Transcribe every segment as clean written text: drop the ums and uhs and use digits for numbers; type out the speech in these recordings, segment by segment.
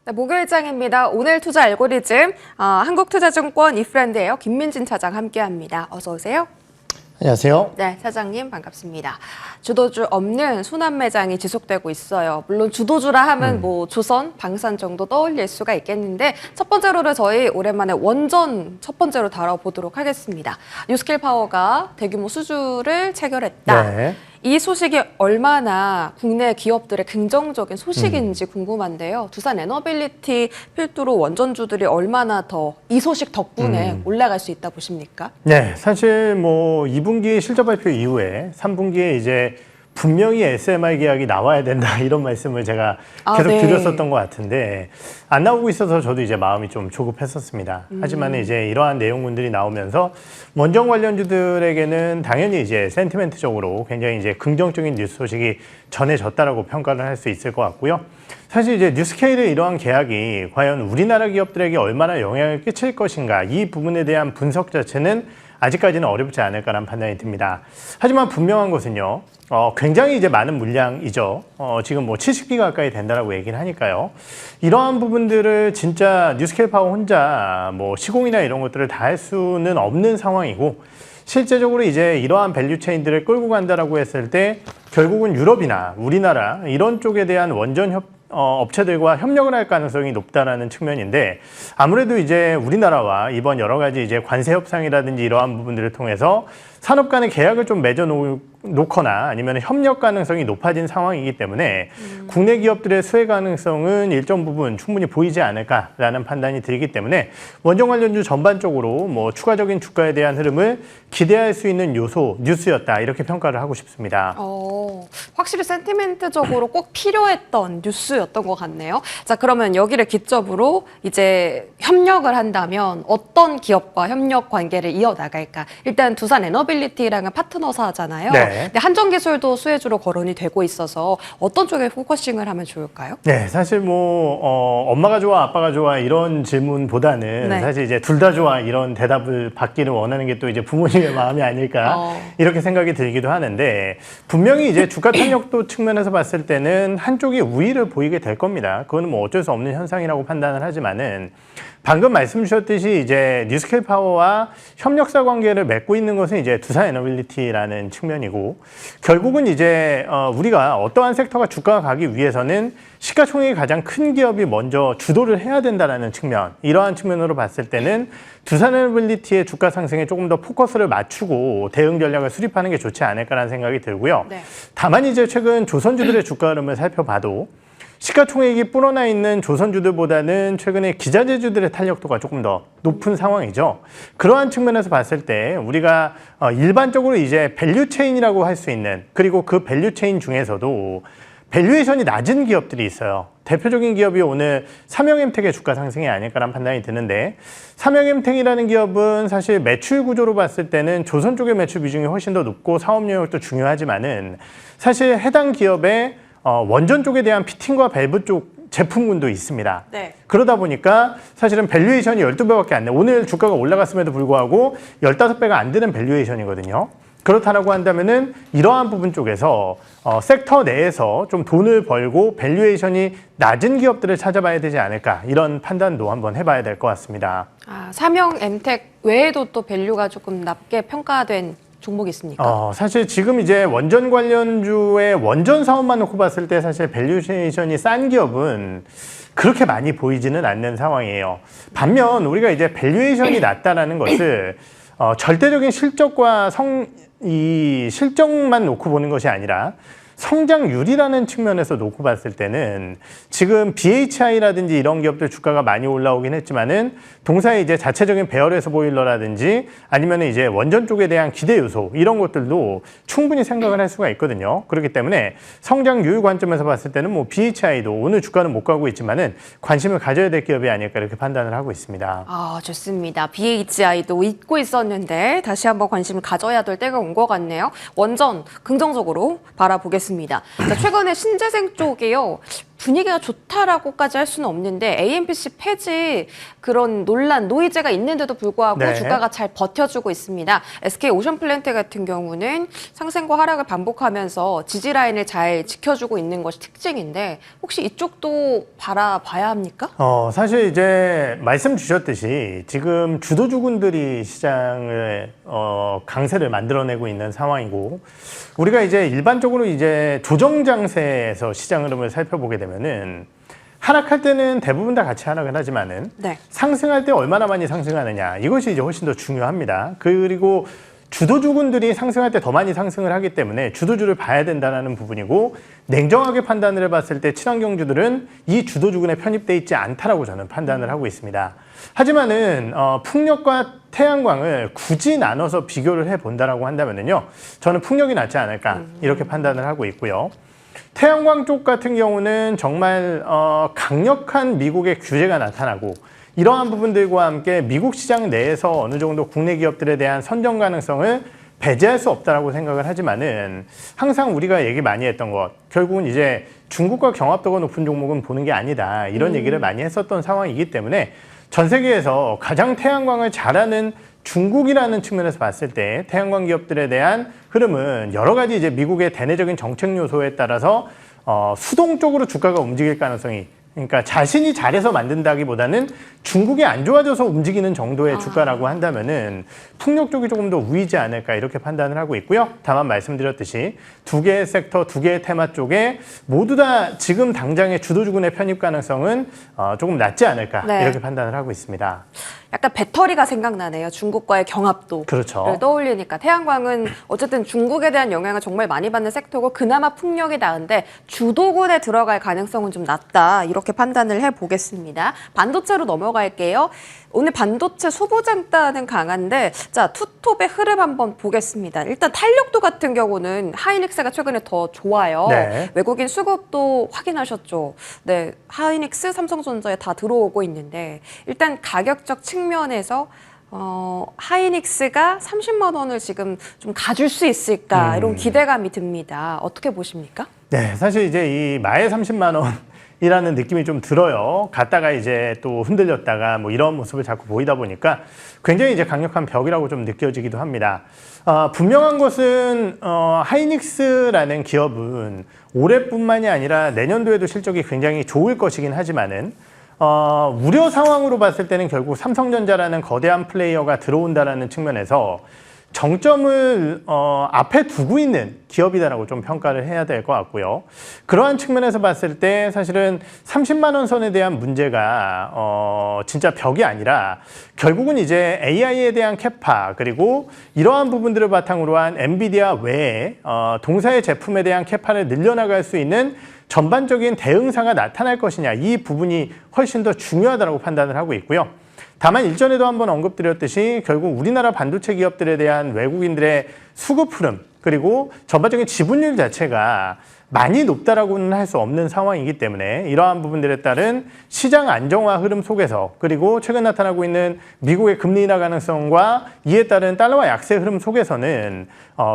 네, 목요일장입니다. 오늘 투자 알고리즘 한국투자증권 이프랜드예요. 김민진 차장 함께합니다. 어서 오세요. 안녕하세요. 네, 사장님 반갑습니다. 주도주 없는 순환 매장이 지속되고 있어요. 물론 주도주라 하면 뭐 조선, 방산 정도 떠올릴 수가 있겠는데 첫 번째로는 저희 오랜만에 원전 첫 번째로 다뤄보도록 하겠습니다. 뉴스킬 파워가 대규모 수주를 체결했다. 네. 이 소식이 얼마나 국내 기업들의 긍정적인 소식인지 궁금한데요. 두산 에너빌리티 필두로 원전주들이 얼마나 더 이 소식 덕분에 올라갈 수 있다 보십니까? 네, 사실 뭐 2분기 실적 발표 이후에 3분기에 이제 분명히 SMR 계약이 나와야 된다 이런 말씀을 제가 계속 드렸었던 것 같은데 안 나오고 있어서 저도 이제 마음이 좀 조급했었습니다. 하지만 이제 이러한 내용들이 나오면서 원전 관련주들에게는 당연히 이제 센티멘트적으로 굉장히 이제 긍정적인 뉴스 소식이 전해졌다라고 평가를 할 수 있을 것 같고요. 사실 이제 뉴스케일의 이러한 계약이 과연 우리나라 기업들에게 얼마나 영향을 끼칠 것인가 이 부분에 대한 분석 자체는 아직까지는 어렵지 않을까라는 판단이 듭니다. 하지만 분명한 것은요. 굉장히 이제 많은 물량이죠. 지금 뭐 70기 가까이 된다라고 얘기를 하니까요. 이러한 부분들을 진짜 뉴스케일 파워 혼자 뭐 시공이나 이런 것들을 다 할 수는 없는 상황이고 실제적으로 이제 이러한 밸류 체인들을 끌고 간다라고 했을 때 결국은 유럽이나 우리나라 이런 쪽에 대한 원전 업체들과 협력을 할 가능성이 높다라는 측면인데 아무래도 이제 우리나라와 이번 여러 가지 이제 관세 협상이라든지 이러한 부분들을 통해서 산업 간의 계약을 좀 맺어놓거나 아니면 협력 가능성이 높아진 상황이기 때문에 국내 기업들의 수혜 가능성은 일정 부분 충분히 보이지 않을까라는 판단이 들기 때문에 원전 관련주 전반적으로 뭐 추가적인 주가에 대한 흐름을 기대할 수 있는 요소, 뉴스였다 이렇게 평가를 하고 싶습니다. 확실히 센티멘트적으로 꼭 필요했던 뉴스였던 것 같네요. 자, 그러면 여기를 기점으로 이제 협력을 한다면 어떤 기업과 협력 관계를 이어나갈까? 일단 두산 에너빌리티랑은 파트너사잖아요. 네. 근데 한전기술도 수혜주로 거론이 되고 있어서 어떤 쪽에 포커싱을 하면 좋을까요? 네, 사실 뭐 엄마가 좋아, 아빠가 좋아 이런 질문보다는 사실 이제 둘 다 좋아 이런 대답을 받기를 원하는 게 또 이제 부모님의 마음이 아닐까 이렇게 생각이 들기도 하는데 분명히 이제 주가 탄력도 측면에서 봤을 때는 한쪽이 우위를 보이게 될 겁니다. 그거는 뭐 어쩔 수 없는 현상이라고 판단을 하지만은 방금 말씀 주셨듯이 이제 뉴스케일 파워와 협력사 관계를 맺고 있는 것은 이제 두산 에너빌리티라는 측면이고 결국은 이제 우리가 어떠한 섹터가 주가가 가기 위해서는 시가총액이 가장 큰 기업이 먼저 주도를 해야 된다는 측면 이러한 측면으로 봤을 때는 두산 에너빌리티의 주가 상승에 조금 더 포커스를 맞추고 대응 전략을 수립하는 게 좋지 않을까라는 생각이 들고요. 다만 이제 최근 조선주들의 주가 흐름을 살펴봐도 시가총액이 불어나 있는 조선주들보다는 최근에 기자재주들의 탄력도가 조금 더 높은 상황이죠. 그러한 측면에서 봤을 때 우리가 일반적으로 이제 밸류체인이라고 할 수 있는 그리고 그 밸류체인 중에서도 밸류에이션이 낮은 기업들이 있어요. 대표적인 기업이 오늘 삼영엠텍의 주가 상승이 아닐까라는 판단이 드는데 삼영엠텍이라는 기업은 사실 매출 구조로 봤을 때는 조선 쪽의 매출 비중이 훨씬 더 높고 사업 영역도 중요하지만은 사실 해당 기업의 원전 쪽에 대한 피팅과 밸브 쪽 제품군도 있습니다. 그러다 보니까 사실은 밸류에이션이 12배밖에 안 돼. 오늘 주가가 올라갔음에도 불구하고 15배가 안 되는 밸류에이션이거든요. 그렇다라고 한다면은 이러한 부분 쪽에서 섹터 내에서 좀 돈을 벌고 밸류에이션이 낮은 기업들을 찾아봐야 되지 않을까 이런 판단도 한번 해봐야 될 것 같습니다. 삼영엠텍 외에도 또 밸류가 조금 낮게 평가된 종목이 있습니까? 사실 지금 이제 원전 관련주의 원전 사업만 놓고 봤을 때 사실 밸류에이션이 싼 기업은 그렇게 많이 보이지는 않는 상황이에요. 반면 우리가 이제 밸류에이션이 낮다라는 것을 절대적인 실적과 이 실적만 놓고 보는 것이 아니라 성장률이라는 측면에서 놓고 봤을 때는 지금 BHI라든지 이런 기업들 주가가 많이 올라오긴 했지만은 동사의 이제 자체적인 배열에서 보일러라든지 아니면 이제 원전 쪽에 대한 기대 요소 이런 것들도 충분히 생각을 할 수가 있거든요. 그렇기 때문에 성장률 관점에서 봤을 때는 뭐 BHI도 오늘 주가는 못 가고 있지만은 관심을 가져야 될 기업이 아닐까 이렇게 판단을 하고 있습니다. 좋습니다. BHI도 잊고 있었는데 다시 한번 관심을 가져야 될 때가 온 것 같네요. 원전 긍정적으로 바라보겠습니다. 자, 최근에 신재생 쪽이요. 분위기가 좋다라고까지 할 수는 없는데 AMPC 폐지 그런 논란, 노이즈가 있는데도 불구하고 네. 주가가 잘 버텨주고 있습니다. SK 오션플랜트 같은 경우는 상승과 하락을 반복하면서 지지 라인을 잘 지켜주고 있는 것이 특징인데 혹시 이쪽도 바라봐야 합니까? 사실 이제 말씀 주셨듯이 지금 주도주군들이 시장을 강세를 만들어내고 있는 상황이고 우리가 이제 일반적으로 이제 조정 장세에서 시장 흐름을 살펴보게 되면은 하락할 때는 대부분 다 같이 하락을 하지만은 네. 상승할 때 얼마나 많이 상승하느냐 이것이 이제 훨씬 더 중요합니다. 그리고 주도주군들이 상승할 때 더 많이 상승을 하기 때문에 주도주를 봐야 된다는 부분이고 냉정하게 판단을 해봤을 때 친환경주들은 이 주도주군에 편입돼 있지 않다라고 저는 판단을 하고 있습니다. 하지만은 풍력과 태양광을 굳이 나눠서 비교를 해본다라고 한다면요, 저는 풍력이 낫지 않을까 이렇게 판단을 하고 있고요. 태양광 쪽 같은 경우는 정말 강력한 미국의 규제가 나타나고 이러한 부분들과 함께 미국 시장 내에서 어느 정도 국내 기업들에 대한 선정 가능성을 배제할 수 없다라고 생각을 하지만은 항상 우리가 얘기 많이 했던 것 결국은 이제 중국과 경합도가 높은 종목은 보는 게 아니다 이런 얘기를 많이 했었던 상황이기 때문에 전 세계에서 가장 태양광을 잘하는 중국이라는 측면에서 봤을 때 태양광 기업들에 대한 흐름은 여러 가지 이제 미국의 대내적인 정책 요소에 따라서 수동적으로 주가가 움직일 가능성이 그러니까 자신이 잘해서 만든다기보다는 중국이 안 좋아져서 움직이는 정도의 주가라고 한다면은 풍력 쪽이 조금 더 우위지 않을까 이렇게 판단을 하고 있고요. 다만 말씀드렸듯이 두 개의 섹터, 두 개의 테마 쪽에 모두 다 지금 당장의 주도주군의 편입 가능성은 조금 낮지 않을까 네. 이렇게 판단을 하고 있습니다. 약간 배터리가 생각나네요. 중국과의 경합도. 그렇죠. 떠올리니까 태양광은 어쨌든 중국에 대한 영향을 정말 많이 받는 섹터고 그나마 풍력이 나은데 주도군에 들어갈 가능성은 좀 낮다. 이렇게 판단을 해보겠습니다. 반도체로 넘어갈게요. 오늘 반도체 소보장단은 강한데 자 투톱의 흐름 한번 보겠습니다. 일단 탄력도 같은 경우는 하이닉스가 최근에 더 좋아요. 네. 외국인 수급도 확인하셨죠. 네, 하이닉스, 삼성전자에 다 들어오고 있는데 일단 가격적 측면에서 하이닉스가 30만 원을 지금 좀 가줄 수 있을까 이런 기대감이 듭니다. 어떻게 보십니까? 네, 사실 이제 이 마의 30만 원이라는 느낌이 좀 들어요. 갔다가 이제 또 흔들렸다가 뭐 이런 모습을 자꾸 보이다 보니까 굉장히 이제 강력한 벽이라고 좀 느껴지기도 합니다. 분명한 것은 하이닉스라는 기업은 올해뿐만이 아니라 내년도에도 실적이 굉장히 좋을 것이긴 하지만은 우려 상황으로 봤을 때는 결국 삼성전자라는 거대한 플레이어가 들어온다라는 측면에서 정점을 앞에 두고 있는 기업이다라고 좀 평가를 해야 될 것 같고요. 그러한 측면에서 봤을 때 사실은 30만 원 선에 대한 문제가 진짜 벽이 아니라 결국은 이제 AI에 대한 캐파 그리고 이러한 부분들을 바탕으로 한 엔비디아 외에 동사의 제품에 대한 캐파를 늘려나갈 수 있는 전반적인 대응사가 나타날 것이냐 이 부분이 훨씬 더 중요하다고 판단을 하고 있고요. 다만 일전에도 한번 언급드렸듯이 결국 우리나라 반도체 기업들에 대한 외국인들의 수급 흐름 그리고 전반적인 지분율 자체가 많이 높다라고는 할 수 없는 상황이기 때문에 이러한 부분들에 따른 시장 안정화 흐름 속에서 그리고 최근 나타나고 있는 미국의 금리 인하 가능성과 이에 따른 달러화 약세 흐름 속에서는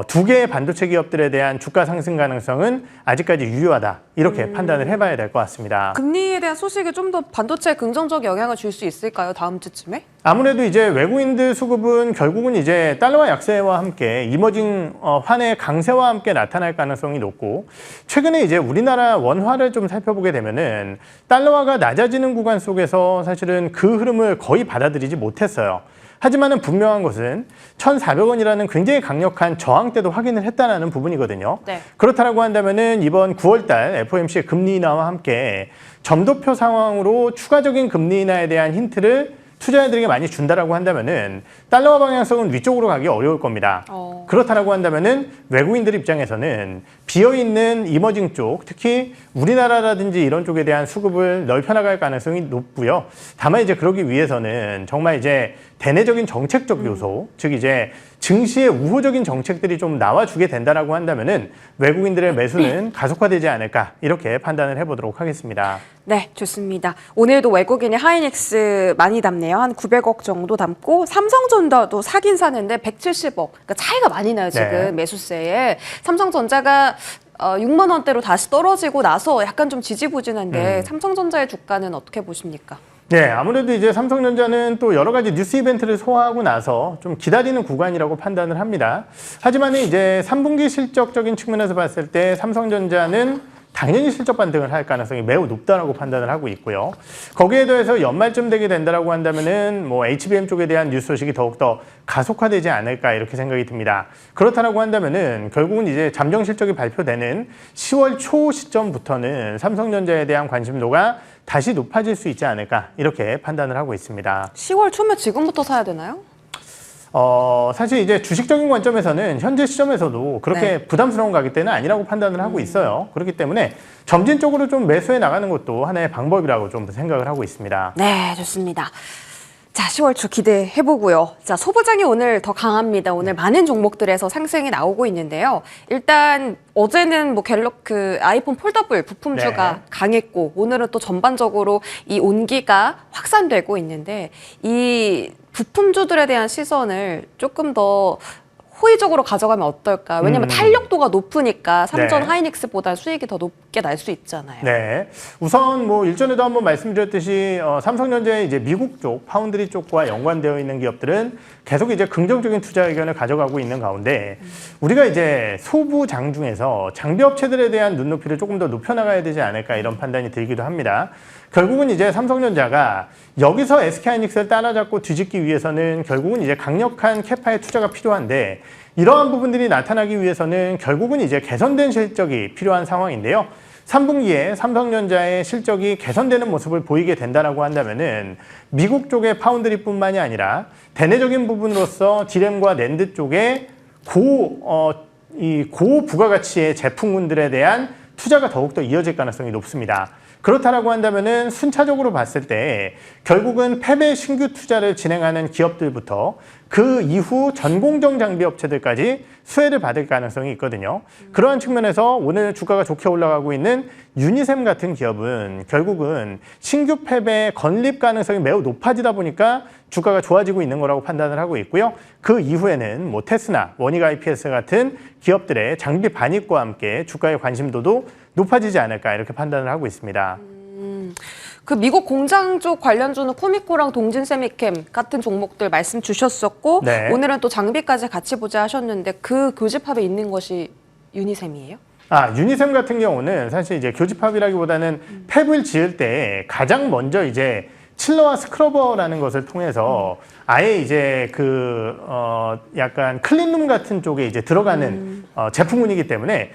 두 개의 반도체 기업들에 대한 주가 상승 가능성은 아직까지 유효하다 이렇게 판단을 해봐야 될 것 같습니다. 금리에 대한 소식이 좀 더 반도체에 긍정적 영향을 줄 수 있을까요? 다음 주쯤에? 아무래도 이제 외국인들 수급은 결국은 이제 달러화 약세와 함께 이머징 환의 강세와 함께 나타날 가능성이 높고 최근에 이제 우리나라 원화를 좀 살펴보게 되면은 달러화가 낮아지는 구간 속에서 사실은 그 흐름을 거의 받아들이지 못했어요. 하지만은 분명한 것은 1,400원이라는 굉장히 강력한 저항대도 확인을 했다는 부분이거든요. 네. 그렇다라고 한다면은 이번 9월달 FOMC의 금리 인하와 함께 점도표 상황으로 추가적인 금리 인하에 대한 힌트를 투자자들에게 많이 준다라고 한다면은 달러화 방향성은 위쪽으로 가기 어려울 겁니다. 그렇다라고 한다면은 외국인들 입장에서는 비어있는 이머징 쪽, 특히 우리나라라든지 이런 쪽에 대한 수급을 넓혀나갈 가능성이 높고요. 다만 이제 그러기 위해서는 정말 이제 대내적인 정책적 요소, 즉 이제 증시의 우호적인 정책들이 좀 나와주게 된다라고 한다면은 외국인들의 매수는 가속화되지 않을까 이렇게 판단을 해보도록 하겠습니다. 네, 좋습니다. 오늘도 외국인이 하이닉스 많이 담네요. 한 900억 정도 담고 삼성전자도 사긴 사는데 170억. 그러니까 차이가 많이 나요, 지금 네. 매수세에. 삼성전자가 6만 원대로 다시 떨어지고 나서 약간 좀 지지부진한데 삼성전자의 주가는 어떻게 보십니까? 네, 아무래도 이제 삼성전자는 또 여러 가지 뉴스 이벤트를 소화하고 나서 좀 기다리는 구간이라고 판단을 합니다. 하지만 이제 3분기 실적적인 측면에서 봤을 때 삼성전자는 당연히 실적 반등을 할 가능성이 매우 높다라고 판단을 하고 있고요. 거기에 더해서 연말쯤 되게 된다라고 한다면은 뭐 HBM 쪽에 대한 뉴스 소식이 더욱더 가속화되지 않을까 이렇게 생각이 듭니다. 그렇다라고 한다면은 결국은 이제 잠정 실적이 발표되는 10월 초 시점부터는 삼성전자에 대한 관심도가 다시 높아질 수 있지 않을까 이렇게 판단을 하고 있습니다. 10월 초면 지금부터 사야 되나요? 사실 이제 주식적인 관점에서는 현재 시점에서도 그렇게 네. 부담스러운 가격대는 아니라고 판단을 하고 있어요. 그렇기 때문에 점진적으로 좀 매수해 나가는 것도 하나의 방법이라고 좀 생각을 하고 있습니다. 네, 좋습니다. 자, 10월 초 기대해보고요. 자, 소부장이 오늘 더 강합니다. 오늘 많은 종목들에서 상승이 나오고 있는데요. 일단 어제는 뭐 갤럭 아이폰 폴더블 부품주가 네. 강했고 오늘은 또 전반적으로 이 온기가 확산되고 있는데 이 부품주들에 대한 시선을 조금 더 호의적으로 가져가면 어떨까? 왜냐면 탄력도가 높으니까 삼전 네. 하이닉스보다 수익이 더 높게 날 수 있잖아요. 네. 우선 뭐 일전에도 한번 말씀드렸듯이 삼성전자의 이제 미국 쪽, 파운드리 쪽과 연관되어 있는 기업들은 계속 이제 긍정적인 투자 의견을 가져가고 있는 가운데 우리가 이제 소부 장중에서 장비 업체들에 대한 눈높이를 조금 더 높여나가야 되지 않을까 이런 판단이 들기도 합니다. 결국은 이제 삼성전자가 여기서 SK하이닉스를 따라잡고 뒤집기 위해서는 결국은 이제 강력한 캐파의 투자가 필요한데 이러한 부분들이 나타나기 위해서는 결국은 이제 개선된 실적이 필요한 상황인데요. 3분기에 삼성전자의 실적이 개선되는 모습을 보이게 된다라고 한다면은 미국 쪽의 파운드리뿐만이 아니라 대내적인 부분으로서 디램과 낸드 쪽에 고부가가치의 제품군들에 대한 투자가 더욱더 이어질 가능성이 높습니다. 그렇다라고 한다면은 순차적으로 봤을 때 결국은 팹의 신규 투자를 진행하는 기업들부터 그 이후 전공정 장비 업체들까지 수혜를 받을 가능성이 있거든요. 그러한 측면에서 오늘 주가가 좋게 올라가고 있는 유니셈 같은 기업은 결국은 신규 팹의 건립 가능성이 매우 높아지다 보니까 주가가 좋아지고 있는 거라고 판단을 하고 있고요. 그 이후에는 뭐 테스나, 원익 IPS 같은 기업들의 장비 반입과 함께 주가의 관심도도 높아지지 않을까 이렇게 판단을 하고 있습니다. 그 미국 공장 쪽 관련주는 코미코랑 동진세미캠 같은 종목들 말씀 주셨었고 네. 오늘은 또 장비까지 같이 보자 하셨는데 그 교집합에 있는 것이 유니셈이에요? 유니셈 같은 경우는 사실 이제 교집합이라기보다는 팹을 지을 때 가장 먼저 이제 칠러와 스크러버라는 것을 통해서 아예 이제 약간 클린룸 같은 쪽에 이제 들어가는 제품군이기 때문에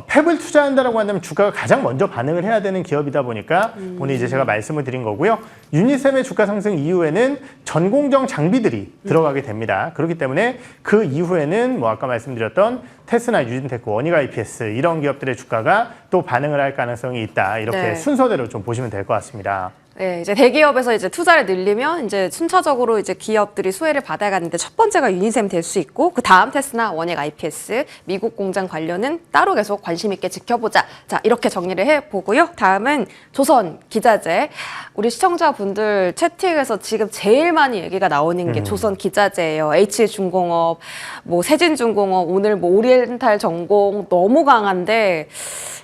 팹을 투자한다라고 한다면 주가가 가장 먼저 반응을 해야 되는 기업이다 보니까 오늘 이제 제가 말씀을 드린 거고요. 유니셈의 주가 상승 이후에는 전공정 장비들이 들어가게 됩니다. 그렇기 때문에 그 이후에는 뭐 아까 말씀드렸던 테스나, 유진테크, 원익 IPS 이런 기업들의 주가가 또 반응을 할 가능성이 있다. 이렇게 네. 순서대로 좀 보시면 될 것 같습니다. 네, 이제 대기업에서 이제 투자를 늘리면 이제 순차적으로 이제 기업들이 수혜를 받아가는데 첫 번째가 유니셈 될 수 있고 그 다음 테스나, 원익 IPS, 미국 공장 관련은 따로 계속 관심 있게 지켜보자. 자, 이렇게 정리를 해보고요. 다음은 조선 기자재. 우리 시청자분들 채팅에서 지금 제일 많이 얘기가 나오는 게 조선 기자재예요. HJ중공업, 뭐 세진중공업, 오늘 뭐 오리엔탈 전공 너무 강한데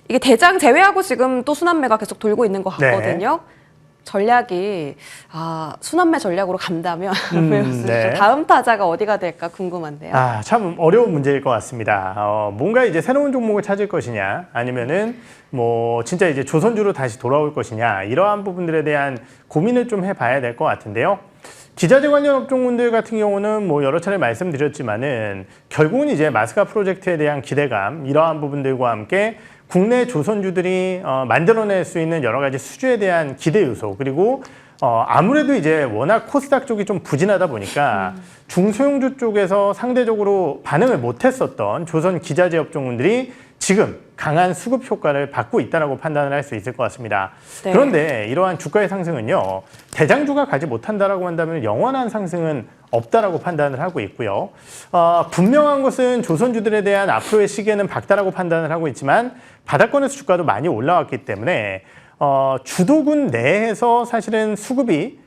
이게 대장 제외하고 지금 또 순환매가 계속 돌고 있는 것 같거든요. 네. 전략이 순환매 전략으로 간다면 네. 다음 타자가 어디가 될까 궁금한데요. 참 어려운 문제일 것 같습니다. 뭔가 이제 새로운 종목을 찾을 것이냐, 아니면은 뭐 진짜 이제 조선주로 다시 돌아올 것이냐, 이러한 부분들에 대한 고민을 좀 해봐야 될 것 같은데요. 기자재 관련 업종군들 같은 경우는 뭐 여러 차례 말씀드렸지만은 결국은 이제 마스카 프로젝트에 대한 기대감, 이러한 부분들과 함께 국내 조선주들이 만들어낼 수 있는 여러 가지 수주에 대한 기대 요소, 그리고 아무래도 이제 워낙 코스닥 쪽이 좀 부진하다 보니까 중소형주 쪽에서 상대적으로 반응을 못했었던 조선 기자재 업종군들이 지금 강한 수급 효과를 받고 있다고 판단을 할 수 있을 것 같습니다. 네. 그런데 이러한 주가의 상승은요, 대장주가 가지 못한다라고 한다면 영원한 상승은 없다라고 판단을 하고 있고요. 분명한 것은 조선주들에 대한 앞으로의 시계는 밝다라고 판단을 하고 있지만 바닥권에서 주가도 많이 올라왔기 때문에 주도군 내에서 사실은 수급이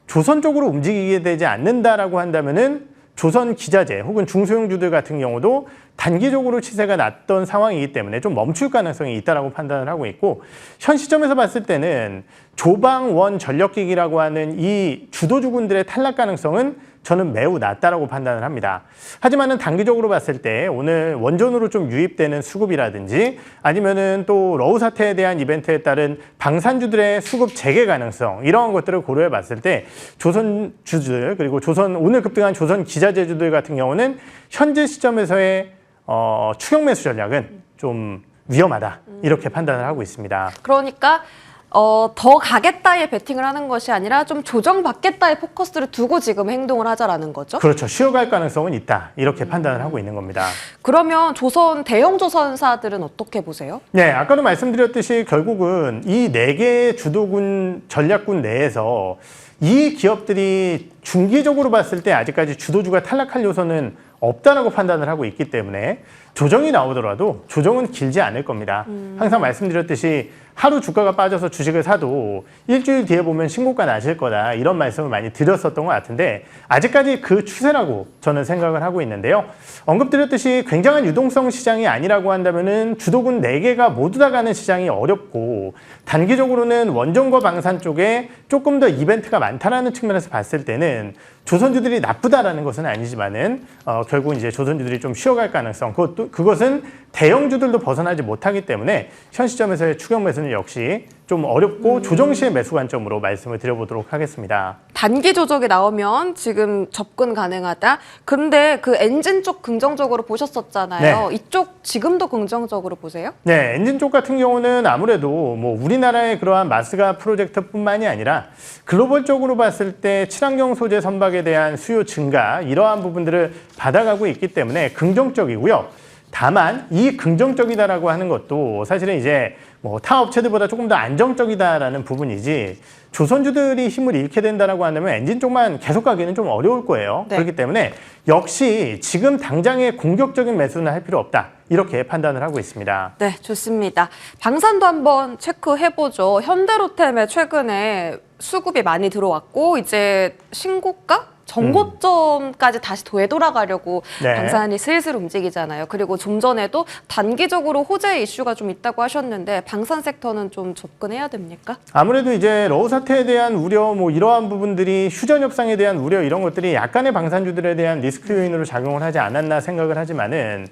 조선 쪽으로 움직이게 되지 않는다라고 한다면은 조선 기자재 혹은 중소형주들 같은 경우도 단기적으로 치세가 났던 상황이기 때문에 좀 멈출 가능성이 있다라고 판단을 하고 있고, 현 시점에서 봤을 때는 조방원 전력기기라고 하는 이 주도주군들의 탈락 가능성은 저는 매우 낮다라고 판단을 합니다. 하지만은 단기적으로 봤을 때 오늘 원전으로 좀 유입되는 수급이라든지 아니면은 또 러우 사태에 대한 이벤트에 따른 방산주들의 수급 재개 가능성, 이러한 것들을 고려해 봤을 때 조선주들, 그리고 오늘 급등한 조선 기자재주들 같은 경우는 현재 시점에서의 추격 매수 전략은 좀 위험하다, 이렇게 판단을 하고 있습니다. 그러니까 더 가겠다에 베팅을 하는 것이 아니라 좀 조정받겠다에 포커스를 두고 지금 행동을 하자라는 거죠? 그렇죠. 쉬어갈 가능성은 있다, 이렇게 판단을 하고 있는 겁니다. 그러면 대형 조선사들은 어떻게 보세요? 네, 아까도 말씀드렸듯이 결국은 이 4개의 주도군, 전략군 내에서 이 기업들이 중기적으로 봤을 때 아직까지 주도주가 탈락할 요소는 없다라고 판단을 하고 있기 때문에 조정이 나오더라도 조정은 길지 않을 겁니다. 항상 말씀드렸듯이 하루 주가가 빠져서 주식을 사도 일주일 뒤에 보면 신고가 나실 거다, 이런 말씀을 많이 드렸었던 것 같은데 아직까지 그 추세라고 저는 생각을 하고 있는데요. 언급드렸듯이 굉장한 유동성 시장이 아니라고 한다면은 주도군 4개가 모두 다 가는 시장이 어렵고, 단기적으로는 원전과 방산 쪽에 조금 더 이벤트가 많다라는 측면에서 봤을 때는 조선주들이 나쁘다라는 것은 아니지만은 결국 이제 조선주들이 좀 쉬어갈 가능성, 그것은 대형주들도 벗어나지 못하기 때문에 현 시점에서의 추격 매수는 역시 좀 어렵고 조정 시의 매수 관점으로 말씀을 드려보도록 하겠습니다. 단기 조정이 나오면 지금 접근 가능하다. 근데 그 엔진 쪽 긍정적으로 보셨었잖아요. 네. 이쪽 지금도 긍정적으로 보세요? 네, 엔진 쪽 같은 경우는 아무래도 뭐 우리나라의 그러한 마스가 프로젝트뿐만이 아니라 글로벌적으로 봤을 때 친환경 소재 선박에 대한 수요 증가, 이러한 부분들을 받아가고 있기 때문에 긍정적이고요. 다만 이 긍정적이다라고 하는 것도 사실은 이제 뭐 타 업체들보다 조금 더 안정적이다라는 부분이지, 조선주들이 힘을 잃게 된다라고 한다면 엔진 쪽만 계속 가기는 좀 어려울 거예요. 네. 그렇기 때문에 역시 지금 당장의 공격적인 매수는 할 필요 없다, 이렇게 판단을 하고 있습니다. 네, 좋습니다. 방산도 한번 체크해보죠. 현대로템에 최근에 수급이 많이 들어왔고 이제 신고가? 전고점까지 다시 되돌아가려고 네. 방산이 슬슬 움직이잖아요. 그리고 좀 전에도 단기적으로 호재 이슈가 좀 있다고 하셨는데 방산 섹터는 좀 접근해야 됩니까? 아무래도 이제 러우 사태에 대한 우려, 뭐 이러한 부분들이 휴전 협상에 대한 우려, 이런 것들이 약간의 방산주들에 대한 리스크 요인으로 작용을 하지 않았나 생각을 하지만은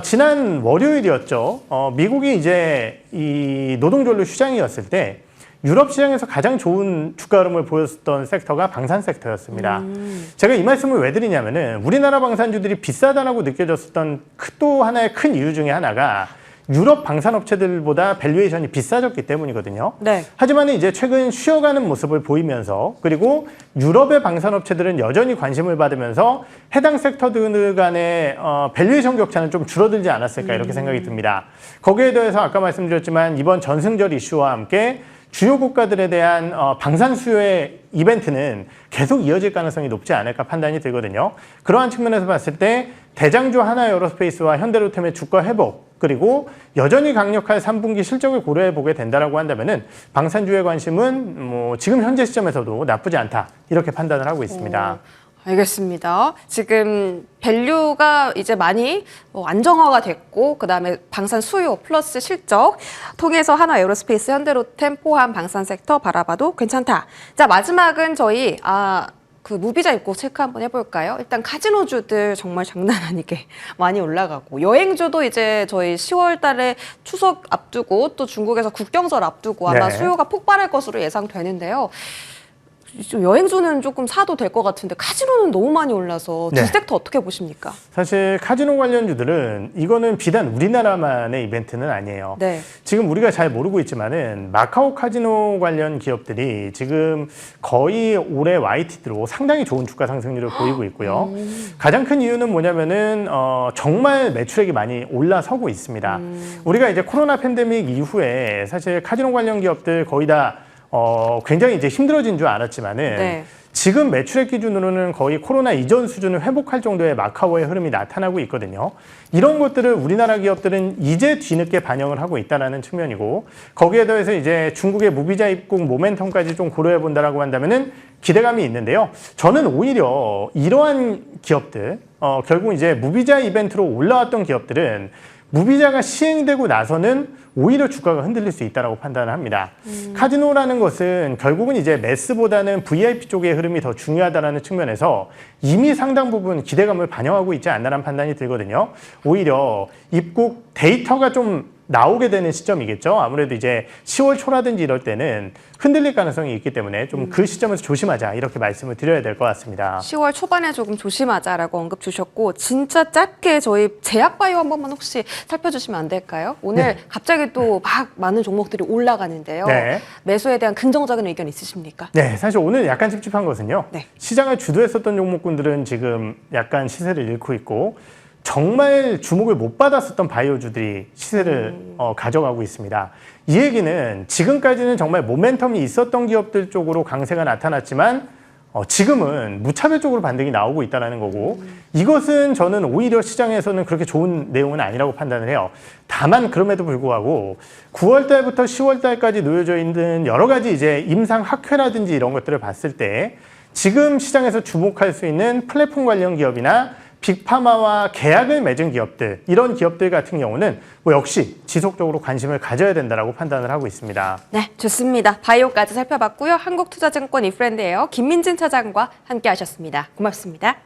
지난 월요일이었죠. 미국이 이제 이 노동조례 휴장이었을 때 유럽 시장에서 가장 좋은 주가 흐름을 보였던 섹터가 방산 섹터였습니다. 제가 이 말씀을 왜 드리냐면은 우리나라 방산주들이 비싸다라고 느껴졌었던 또 하나의 큰 이유 중에 하나가 유럽 방산업체들보다 밸류에이션이 비싸졌기 때문이거든요. 네. 하지만 이제 최근 쉬어가는 모습을 보이면서, 그리고 유럽의 방산업체들은 여전히 관심을 받으면서 해당 섹터들 간의 밸류에이션 격차는 좀 줄어들지 않았을까, 이렇게 생각이 듭니다. 거기에 대해서 아까 말씀드렸지만 이번 전승절 이슈와 함께 주요 국가들에 대한 방산 수요의 이벤트는 계속 이어질 가능성이 높지 않을까 판단이 들거든요. 그러한 측면에서 봤을 때 대장주 하나에어로스페이스와 현대로템의 주가 회복, 그리고 여전히 강력할 3분기 실적을 고려해 보게 된다라고 한다면은 방산주의 관심은 뭐 지금 현재 시점에서도 나쁘지 않다, 이렇게 판단을 하고 있습니다. 알겠습니다. 지금 밸류가 이제 많이 안정화가 됐고, 그다음에 방산 수요 플러스 실적 통해서 하나 에어로스페이스, 현대로템 포함 방산 섹터 바라봐도 괜찮다. 자, 마지막은 저희 그 무비자 입고 체크 한번 해볼까요? 일단 카지노주들 정말 장난 아니게 많이 올라가고, 여행주도 이제 저희 10월 달에 추석 앞두고 또 중국에서 국경절 앞두고 아마 네. 수요가 폭발할 것으로 예상되는데요. 좀 여행주는 조금 사도 될 것 같은데 카지노는 너무 많이 올라서 두 네. 섹터 어떻게 보십니까? 사실 카지노 관련주들은 이거는 비단 우리나라만의 이벤트는 아니에요. 네. 지금 우리가 잘 모르고 있지만은 마카오 카지노 관련 기업들이 지금 거의 올해 YTD로 상당히 좋은 주가 상승률을 보이고 있고요. 가장 큰 이유는 뭐냐면은 정말 매출액이 많이 올라서고 있습니다. 우리가 이제 코로나 팬데믹 이후에 사실 카지노 관련 기업들 거의 다 굉장히 이제 힘들어진 줄 알았지만은 네. 지금 매출액 기준으로는 거의 코로나 이전 수준을 회복할 정도의 마카오의 흐름이 나타나고 있거든요. 이런 것들을 우리나라 기업들은 이제 뒤늦게 반영을 하고 있다는 측면이고, 거기에 더해서 이제 중국의 무비자 입국 모멘텀까지 좀 고려해 본다라고 한다면은 기대감이 있는데요. 저는 오히려 이러한 기업들, 결국 이제 무비자 이벤트로 올라왔던 기업들은 무비자가 시행되고 나서는 오히려 주가가 흔들릴 수 있다고 판단을 합니다. 카지노라는 것은 결국은 이제 매스보다는 VIP 쪽의 흐름이 더 중요하다는 측면에서 이미 상당 부분 기대감을 반영하고 있지 않나라는 판단이 들거든요. 오히려 입국 데이터가 좀 나오게 되는 시점이겠죠. 아무래도 이제 10월 초라든지 이럴 때는 흔들릴 가능성이 있기 때문에 좀 그 시점에서 조심하자 이렇게 말씀을 드려야 될 것 같습니다. 10월 초반에 조금 조심하자라고 언급 주셨고 진짜 짧게 저희 제약바이오 한 번만 혹시 살펴주시면 안 될까요? 오늘 네. 갑자기 또 막 많은 종목들이 올라가는데요. 네. 매수에 대한 긍정적인 의견 있으십니까? 네, 사실 오늘 약간 찝찝한 것은요. 네. 시장을 주도했었던 종목군들은 지금 약간 시세를 잃고 있고 정말 주목을 못 받았었던 바이오주들이 시세를 가져가고 있습니다. 이 얘기는 지금까지는 정말 모멘텀이 있었던 기업들 쪽으로 강세가 나타났지만 지금은 무차별적으로 반등이 나오고 있다는 거고 이것은 저는 오히려 시장에서는 그렇게 좋은 내용은 아니라고 판단을 해요. 다만 그럼에도 불구하고 9월 달부터 10월 달까지 놓여져 있는 여러 가지 이제 임상 학회라든지 이런 것들을 봤을 때 지금 시장에서 주목할 수 있는 플랫폼 관련 기업이나 빅파마와 계약을 맺은 기업들, 이런 기업들 같은 경우는 뭐 역시 지속적으로 관심을 가져야 된다고 판단을 하고 있습니다. 네, 좋습니다. 바이오까지 살펴봤고요. 한국투자증권 이프렌드예요. 김민진 차장과 함께 하셨습니다. 고맙습니다.